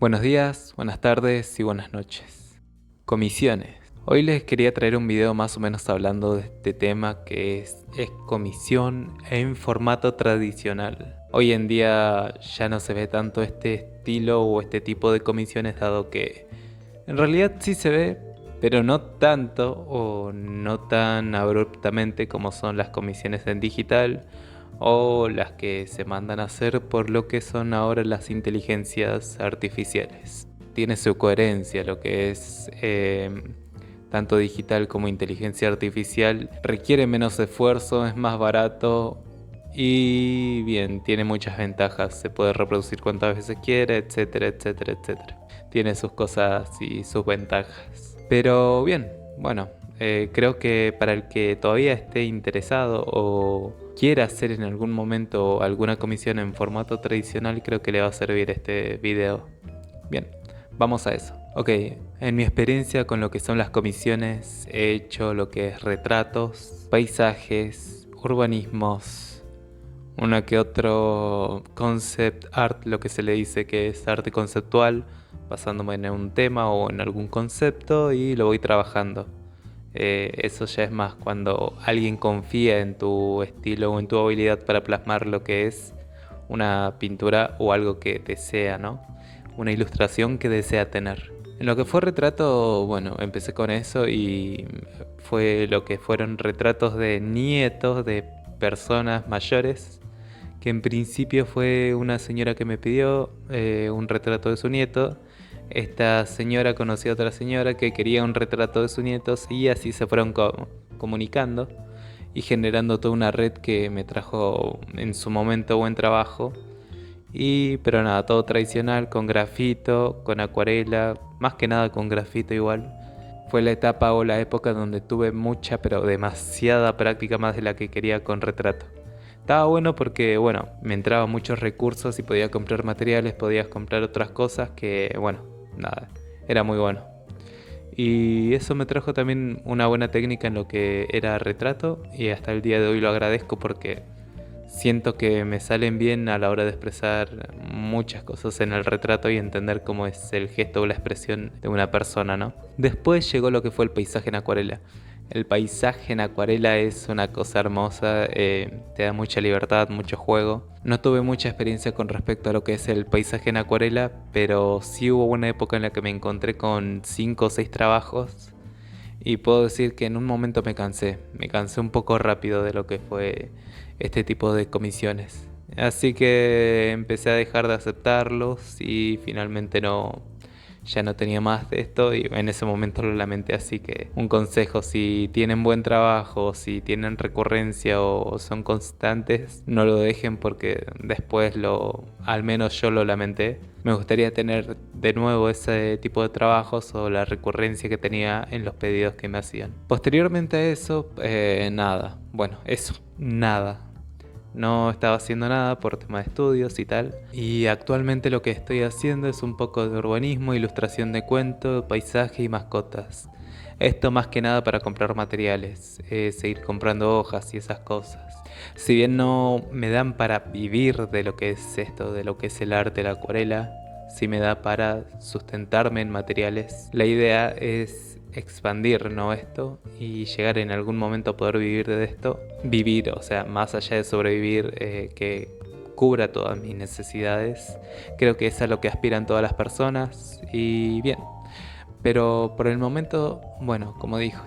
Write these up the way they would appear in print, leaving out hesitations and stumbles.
Buenos días, buenas tardes y buenas noches. Comisiones. Hoy les quería traer un video más o menos hablando de este tema que es comisión en formato tradicional. Hoy en día ya no se ve tanto este estilo o este tipo de comisiones, dado que en realidad sí se ve, pero no tanto o no tan abruptamente como son las comisiones en digital o las que se mandan a hacer por lo que son ahora las inteligencias artificiales. Tiene su coherencia lo que es tanto digital como inteligencia artificial. Requiere menos esfuerzo, es más barato y bien, tiene muchas ventajas. Se puede reproducir cuantas veces quiera, etcétera, etcétera, etcétera. Tiene sus cosas y sus ventajas. Pero bien, bueno, creo que para el que todavía esté interesado o quiera hacer en algún momento alguna comisión en formato tradicional, creo que le va a servir este video. Bien, vamos a eso. Ok, en mi experiencia con lo que son las comisiones he hecho lo que es retratos, paisajes, urbanismos, uno que otro concept art, lo que se le dice que es arte conceptual, basándome en un tema o en algún concepto y lo voy trabajando. Eso ya es más cuando alguien confía en tu estilo o en tu habilidad para plasmar lo que es una pintura o algo que desea, ¿no? Una ilustración que desea tener. En lo que fue retrato, bueno, empecé con eso y fue lo que fueron retratos de nietos de personas mayores, que en principio fue una señora que me pidió un retrato de su nieto. Esta señora conoció a otra señora que quería un retrato de sus nietos y así se fueron comunicando y generando toda una red que me trajo en su momento buen trabajo. Pero nada, todo tradicional, con grafito, con acuarela, más que nada con grafito igual. Fue la etapa o la época donde tuve mucha, pero demasiada práctica, más de la que quería con retrato. Estaba bueno porque, bueno, me entraban muchos recursos y podía comprar materiales, podías comprar otras cosas que, bueno, nada, era muy bueno. Y eso me trajo también una buena técnica en lo que era retrato y hasta el día de hoy lo agradezco porque siento que me salen bien a la hora de expresar muchas cosas en el retrato y entender cómo es el gesto o la expresión de una persona, ¿no? Después llegó lo que fue el paisaje en acuarela. El paisaje en acuarela es una cosa hermosa, te da mucha libertad, mucho juego. No tuve mucha experiencia con respecto a lo que es el paisaje en acuarela, pero sí hubo una época en la que me encontré con 5 o 6 trabajos y puedo decir que en un momento me cansé un poco rápido de lo que fue este tipo de comisiones. Así que empecé a dejar de aceptarlos y finalmente ya no tenía más de esto y en ese momento lo lamenté. Así que un consejo: si tienen buen trabajo, si tienen recurrencia o son constantes, no lo dejen porque después al menos yo lo lamenté. Me gustaría tener de nuevo ese tipo de trabajos o la recurrencia que tenía en los pedidos que me hacían. Posteriormente a eso, nada. No estaba haciendo nada por tema de estudios y tal. Y actualmente lo que estoy haciendo es un poco de urbanismo, ilustración de cuento, paisaje y mascotas. Esto más que nada para comprar materiales, seguir comprando hojas y esas cosas. Si bien no me dan para vivir de lo que es esto, de lo que es el arte, la acuarela, sí me da para sustentarme en materiales. La idea es expandir, ¿no?, esto y llegar en algún momento a poder vivir de esto. Vivir, o sea, más allá de sobrevivir, que cubra todas mis necesidades. Creo que es a lo que aspiran todas las personas y bien. Pero por el momento, bueno, como dije,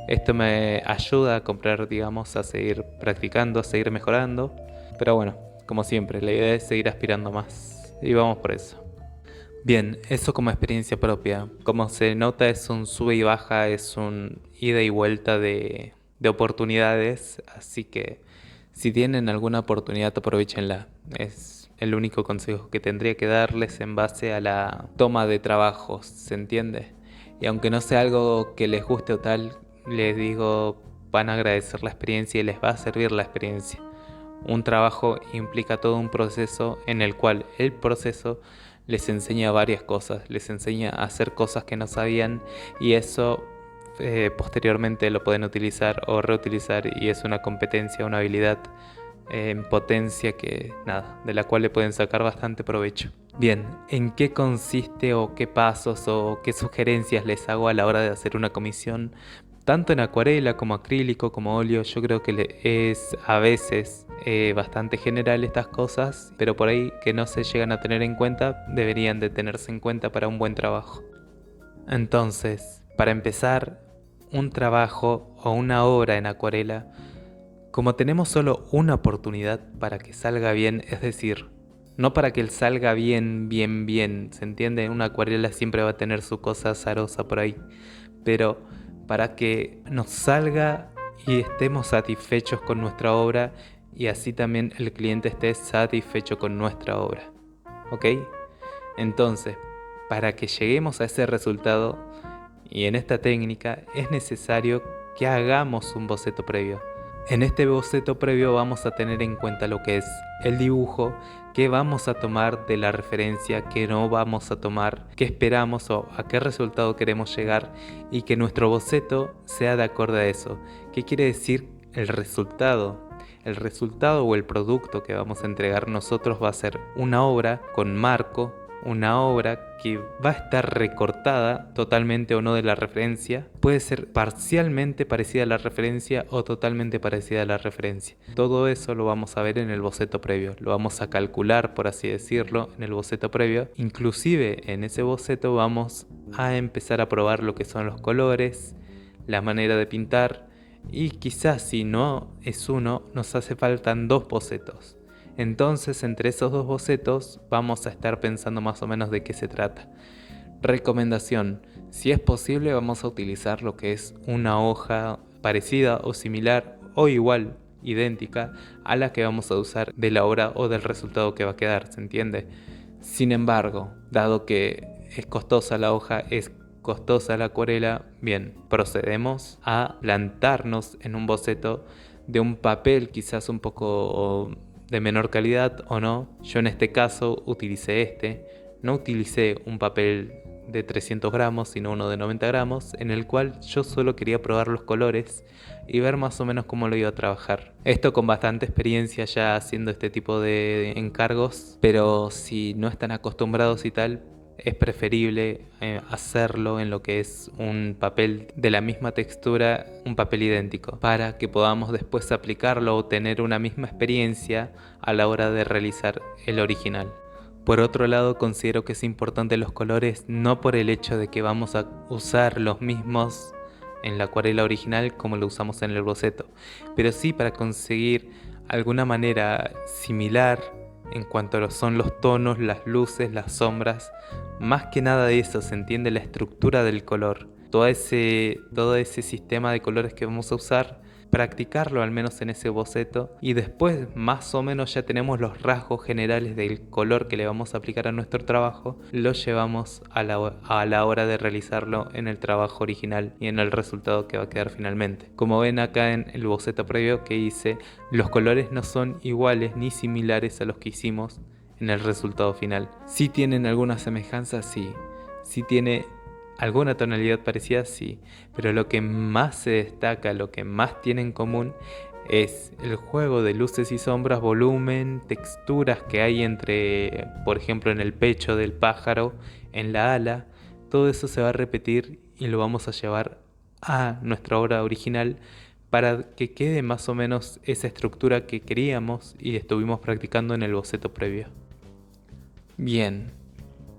esto me ayuda a comprar, digamos, a seguir practicando, a seguir mejorando. Pero bueno, como siempre, la idea es seguir aspirando más. Y vamos por eso. Bien, eso como experiencia propia. Como se nota, es un sube y baja, es un ida y vuelta de oportunidades. Así que si tienen alguna oportunidad, aprovechenla. Es el único consejo que tendría que darles en base a la toma de trabajos, ¿se entiende? Y aunque no sea algo que les guste o tal, les digo, van a agradecer la experiencia y les va a servir la experiencia. Un trabajo implica todo un proceso en el cual el proceso les enseña varias cosas, les enseña a hacer cosas que no sabían y eso posteriormente lo pueden utilizar o reutilizar y es una competencia, una habilidad en potencia que nada, de la cual le pueden sacar bastante provecho. Bien, ¿en qué consiste o qué pasos o qué sugerencias les hago a la hora de hacer una comisión? Tanto en acuarela como acrílico como óleo, yo creo que es a veces bastante general estas cosas, pero por ahí que no se llegan a tener en cuenta, deberían de tenerse en cuenta para un buen trabajo. Entonces, para empezar, un trabajo o una obra en acuarela, como tenemos solo una oportunidad para que salga bien, es decir, no para que él salga bien, ¿se entiende? Una acuarela siempre va a tener su cosa azarosa por ahí, pero para que nos salga y estemos satisfechos con nuestra obra y así también el cliente esté satisfecho con nuestra obra, ¿ok? Entonces, para que lleguemos a ese resultado y en esta técnica es necesario que hagamos un boceto previo. En este boceto previo vamos a tener en cuenta lo que es el dibujo, qué vamos a tomar de la referencia, qué no vamos a tomar, qué esperamos o a qué resultado queremos llegar y que nuestro boceto sea de acuerdo a eso. ¿Qué quiere decir el resultado? El resultado o el producto que vamos a entregar nosotros va a ser una obra con marco, una obra que va a estar recortada totalmente o no de la referencia, puede ser parcialmente parecida a la referencia o totalmente parecida a la referencia. Todo eso lo vamos a ver en el boceto previo, lo vamos a calcular, por así decirlo, en el boceto previo. Inclusive en ese boceto vamos a empezar a probar lo que son los colores, la manera de pintar y quizás si no es uno, nos hace faltan 2 bocetos. Entonces, entre esos 2 bocetos vamos a estar pensando más o menos de qué se trata. Recomendación: si es posible vamos a utilizar lo que es una hoja parecida o similar o igual, idéntica a la que vamos a usar de la obra o del resultado que va a quedar, ¿se entiende? Sin embargo, dado que es costosa la hoja, es costosa la acuarela, bien, procedemos a plantarnos en un boceto de un papel quizás un poco de menor calidad o no. Yo en este caso utilicé no utilicé un papel de 300 gramos sino uno de 90 gramos en el cual yo solo quería probar los colores y ver más o menos cómo lo iba a trabajar. Esto con bastante experiencia ya haciendo este tipo de encargos, pero si no están acostumbrados y tal, es preferible hacerlo en lo que es un papel de la misma textura, un papel idéntico, para que podamos después aplicarlo o tener una misma experiencia a la hora de realizar el original. Por otro lado, considero que es importante los colores no por el hecho de que vamos a usar los mismos en la acuarela original como lo usamos en el boceto, pero sí para conseguir alguna manera similar en cuanto a lo son los tonos, las luces, las sombras. Más que nada de eso se entiende la estructura del color. Todo ese sistema de colores que vamos a usar, practicarlo al menos en ese boceto y después más o menos ya tenemos los rasgos generales del color que le vamos a aplicar a nuestro trabajo, lo llevamos a la hora de realizarlo en el trabajo original y en el resultado que va a quedar finalmente. Como ven acá en el boceto previo que hice, los colores no son iguales ni similares a los que hicimos en el resultado final. Si tienen alguna semejanza, sí. Si tiene alguna tonalidad parecida, sí, pero lo que más se destaca, lo que más tiene en común es el juego de luces y sombras, volumen, texturas que hay entre, por ejemplo, en el pecho del pájaro, en la ala. Todo eso se va a repetir y lo vamos a llevar a nuestra obra original para que quede más o menos esa estructura que queríamos y estuvimos practicando en el boceto previo. Bien.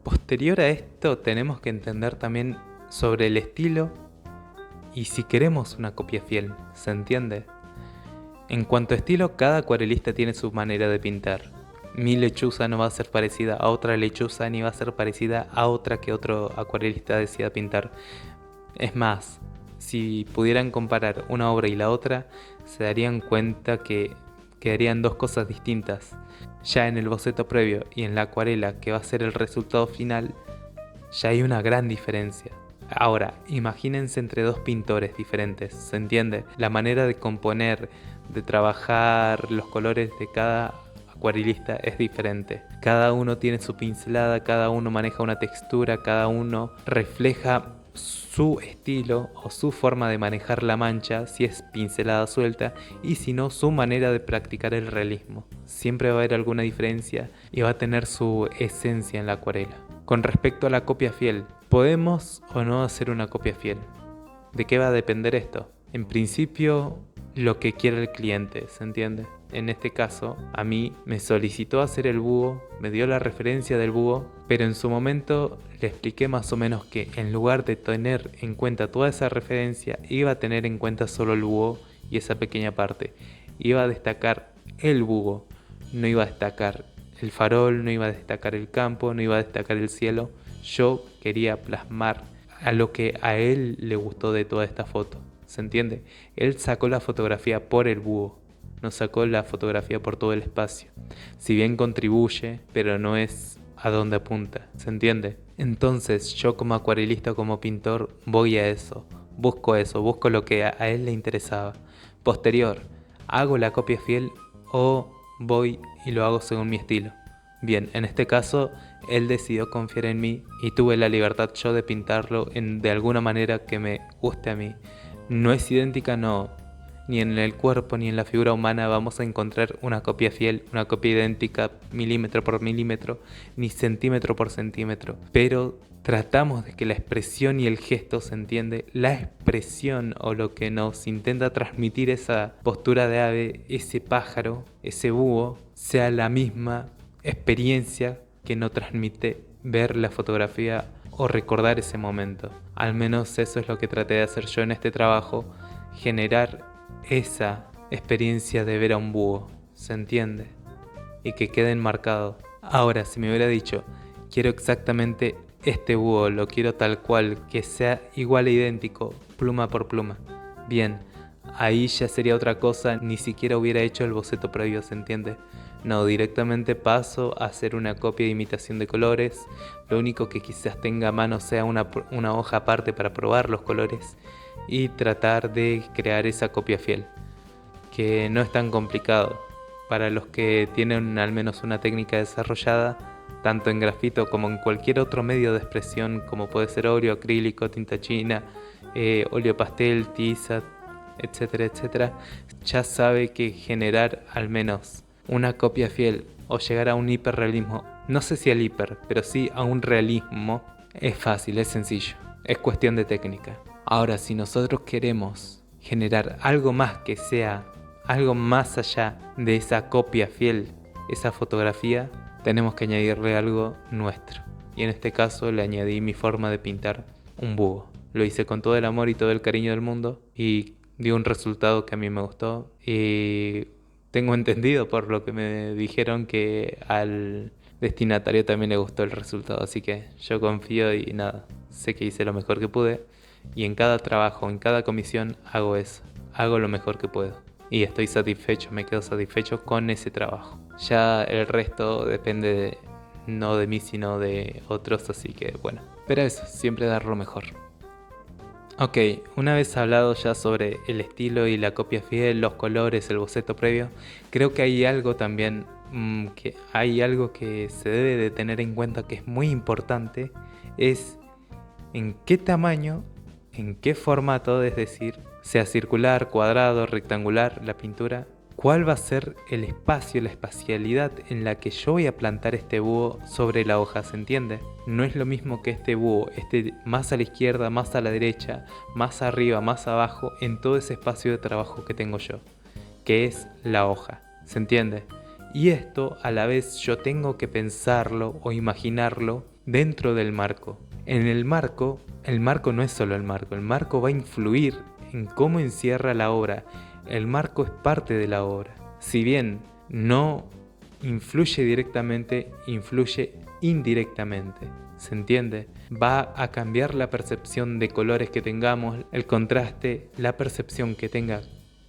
Posterior a esto tenemos que entender también sobre el estilo y si queremos una copia fiel, ¿se entiende? En cuanto a estilo, cada acuarelista tiene su manera de pintar. Mi lechuza no va a ser parecida a otra lechuza ni va a ser parecida a otra que otro acuarelista decida pintar. Es más, si pudieran comparar una obra y la otra, se darían cuenta que quedarían 2 cosas distintas. Ya en el boceto previo y en la acuarela, que va a ser el resultado final, ya hay una gran diferencia. Ahora, imagínense entre 2 pintores diferentes, ¿se entiende? La manera de componer, de trabajar los colores de cada acuarelista es diferente. Cada uno tiene su pincelada, cada uno maneja una textura, cada uno refleja su estilo o su forma de manejar la mancha, si es pincelada suelta, y si no, su manera de practicar el realismo. Siempre va a haber alguna diferencia y va a tener su esencia en la acuarela. Con respecto a la copia fiel, ¿podemos o no hacer una copia fiel? ¿De qué va a depender esto? En principio, lo que quiere el cliente, ¿se entiende? En este caso, a mí me solicitó hacer el búho, me dio la referencia del búho, pero en su momento le expliqué más o menos que en lugar de tener en cuenta toda esa referencia, iba a tener en cuenta solo el búho y esa pequeña parte. Iba a destacar el búho, no iba a destacar el farol, no iba a destacar el campo, no iba a destacar el cielo. Yo quería plasmar a lo que a él le gustó de toda esta foto, ¿se entiende? Él sacó la fotografía por el búho, no sacó la fotografía por todo el espacio. Si bien contribuye, pero no es a donde apunta, ¿se entiende? Entonces yo como acuarelista, como pintor, voy a eso, busco lo que a él le interesaba. Posterior, ¿hago la copia fiel o voy y lo hago según mi estilo? Bien, en este caso, él decidió confiar en mí y tuve la libertad yo de pintarlo de alguna manera que me guste a mí. No es idéntica, no. Ni en el cuerpo ni en la figura humana vamos a encontrar una copia fiel, una copia idéntica milímetro por milímetro, ni centímetro por centímetro. Pero tratamos de que la expresión y el gesto, ¿se entiende? La expresión o lo que nos intenta transmitir esa postura de ave, ese pájaro, ese búho, sea la misma experiencia que nos transmite ver la fotografía o recordar ese momento. Al menos eso es lo que traté de hacer yo en este trabajo, generar esa experiencia de ver a un búho, ¿se entiende? Y que quede enmarcado. Ahora, si me hubiera dicho, quiero exactamente este búho, lo quiero tal cual, que sea igual e idéntico, pluma por pluma, bien, ahí ya sería otra cosa, ni siquiera hubiera hecho el boceto previo, ¿se entiende? No, directamente paso a hacer una copia de imitación de colores. Lo único que quizás tenga a mano sea una hoja aparte para probar los colores y tratar de crear esa copia fiel, que no es tan complicado. Para los que tienen al menos una técnica desarrollada, tanto en grafito como en cualquier otro medio de expresión, como puede ser óleo, acrílico, tinta china, óleo pastel, tiza, etcétera, etcétera, ya sabe que generar al menos una copia fiel o llegar a un hiperrealismo, no sé si al hiper, pero sí a un realismo, es fácil, es sencillo, es cuestión de técnica. Ahora, si nosotros queremos generar algo más que sea algo más allá de esa copia fiel, esa fotografía, tenemos que añadirle algo nuestro. Y en este caso le añadí mi forma de pintar un búho. Lo hice con todo el amor y todo el cariño del mundo y dio un resultado que a mí me gustó. Y tengo entendido por lo que me dijeron que al destinatario también le gustó el resultado. Así que yo confío y nada, sé que hice lo mejor que pude. Y en cada trabajo, en cada comisión hago eso. Hago lo mejor que puedo. Y estoy satisfecho, me quedo satisfecho con ese trabajo. Ya el resto depende no de mí, sino de otros, así que bueno. Pero eso, siempre dar lo mejor. Ok, una vez hablado ya sobre el estilo y la copia fiel, los colores, el boceto previo, creo que hay algo también, que se debe de tener en cuenta que es muy importante, es en qué tamaño, en qué formato, es decir, sea circular, cuadrado, rectangular, la pintura, cuál va a ser el espacio, la espacialidad en la que yo voy a plantar este búho sobre la hoja, ¿se entiende? No es lo mismo que este búho esté más a la izquierda, más a la derecha, más arriba, más abajo, en todo ese espacio de trabajo que tengo yo, que es la hoja, ¿se entiende? Y esto a la vez yo tengo que pensarlo o imaginarlo dentro del marco. En el marco no es solo el marco va a influir en cómo encierra la obra. El marco es parte de la obra. Si bien no influye directamente, influye indirectamente. ¿Se entiende? Va a cambiar la percepción de colores que tengamos, el contraste, la percepción que tenga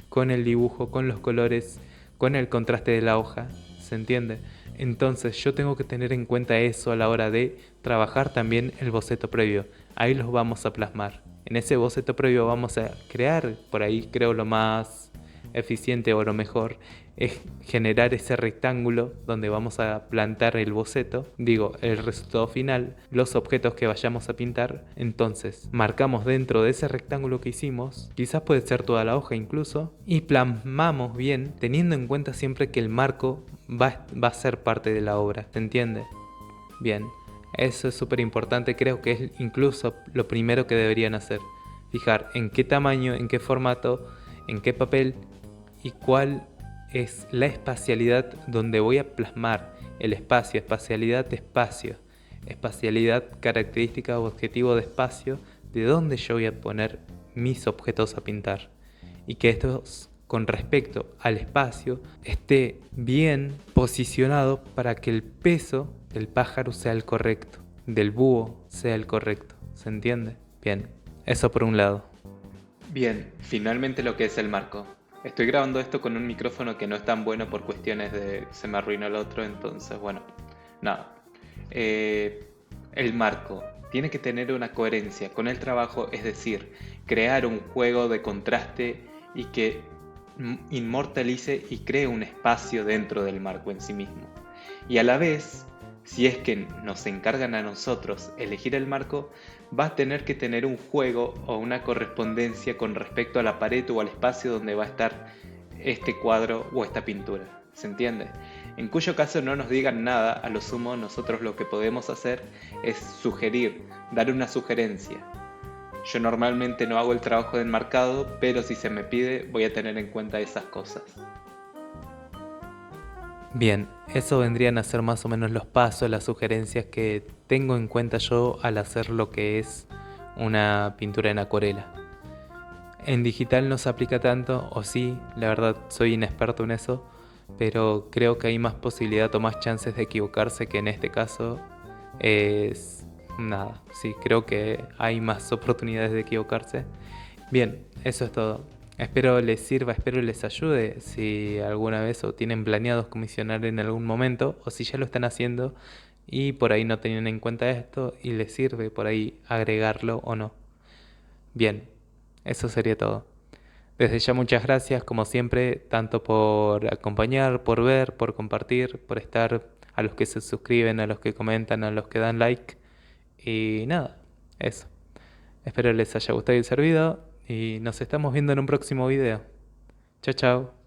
con el dibujo, con los colores, con el contraste de la hoja. ¿Se entiende? Entonces yo tengo que tener en cuenta eso a la hora de trabajar también el boceto previo. Ahí los vamos a plasmar. En ese boceto previo vamos a crear, por ahí creo lo más eficiente o lo mejor es generar ese rectángulo donde vamos a plantar el boceto, digo, el resultado final, los objetos que vayamos a pintar. Entonces marcamos dentro de ese rectángulo que hicimos, quizás puede ser toda la hoja incluso, y plasmamos bien, teniendo en cuenta siempre que el marco va a ser parte de la obra, ¿se entiende? Bien, eso es súper importante, creo que es incluso lo primero que deberían hacer. Fijar en qué tamaño, en qué formato, en qué papel y cuál es la espacialidad donde voy a plasmar el espacio, espacialidad de espacio, espacialidad característica o objetivo de espacio, de donde yo voy a poner mis objetos a pintar. Y que estos, con respecto al espacio, esté bien posicionado para que el peso del pájaro sea el correcto, del búho sea el correcto, ¿se entiende? Bien, eso por un lado. Bien, finalmente lo que es el marco. Estoy grabando esto con un micrófono que no es tan bueno por cuestiones de se me arruinó el otro, entonces bueno, nada. El marco tiene que tener una coherencia con el trabajo, es decir, crear un juego de contraste y que inmortalice y cree un espacio dentro del marco en sí mismo. Y a la vez, si es que nos encargan a nosotros elegir el marco, va a tener que tener un juego o una correspondencia con respecto a la pared o al espacio donde va a estar este cuadro o esta pintura. ¿Se entiende? En cuyo caso no nos digan nada, a lo sumo nosotros lo que podemos hacer es sugerir, dar una sugerencia. Yo normalmente no hago el trabajo de enmarcado, pero si se me pide voy a tener en cuenta esas cosas. Bien, eso vendrían a ser más o menos los pasos, las sugerencias que tengo en cuenta yo al hacer lo que es una pintura en acuarela. En digital no se aplica tanto, o sí, la verdad soy inexperto en eso, pero creo que hay más posibilidad o más chances de equivocarse que en este caso es nada. Sí, creo que hay más oportunidades de equivocarse. Bien, eso es todo. Espero les sirva, espero les ayude si alguna vez o tienen planeados comisionar en algún momento o si ya lo están haciendo y por ahí no tenían en cuenta esto y les sirve por ahí agregarlo o no. Bien, eso sería todo. Desde ya muchas gracias como siempre, tanto por acompañar, por ver, por compartir, por estar, a los que se suscriben, a los que comentan, a los que dan like y nada, eso. Espero les haya gustado y servido y nos estamos viendo en un próximo video. Chao, chao.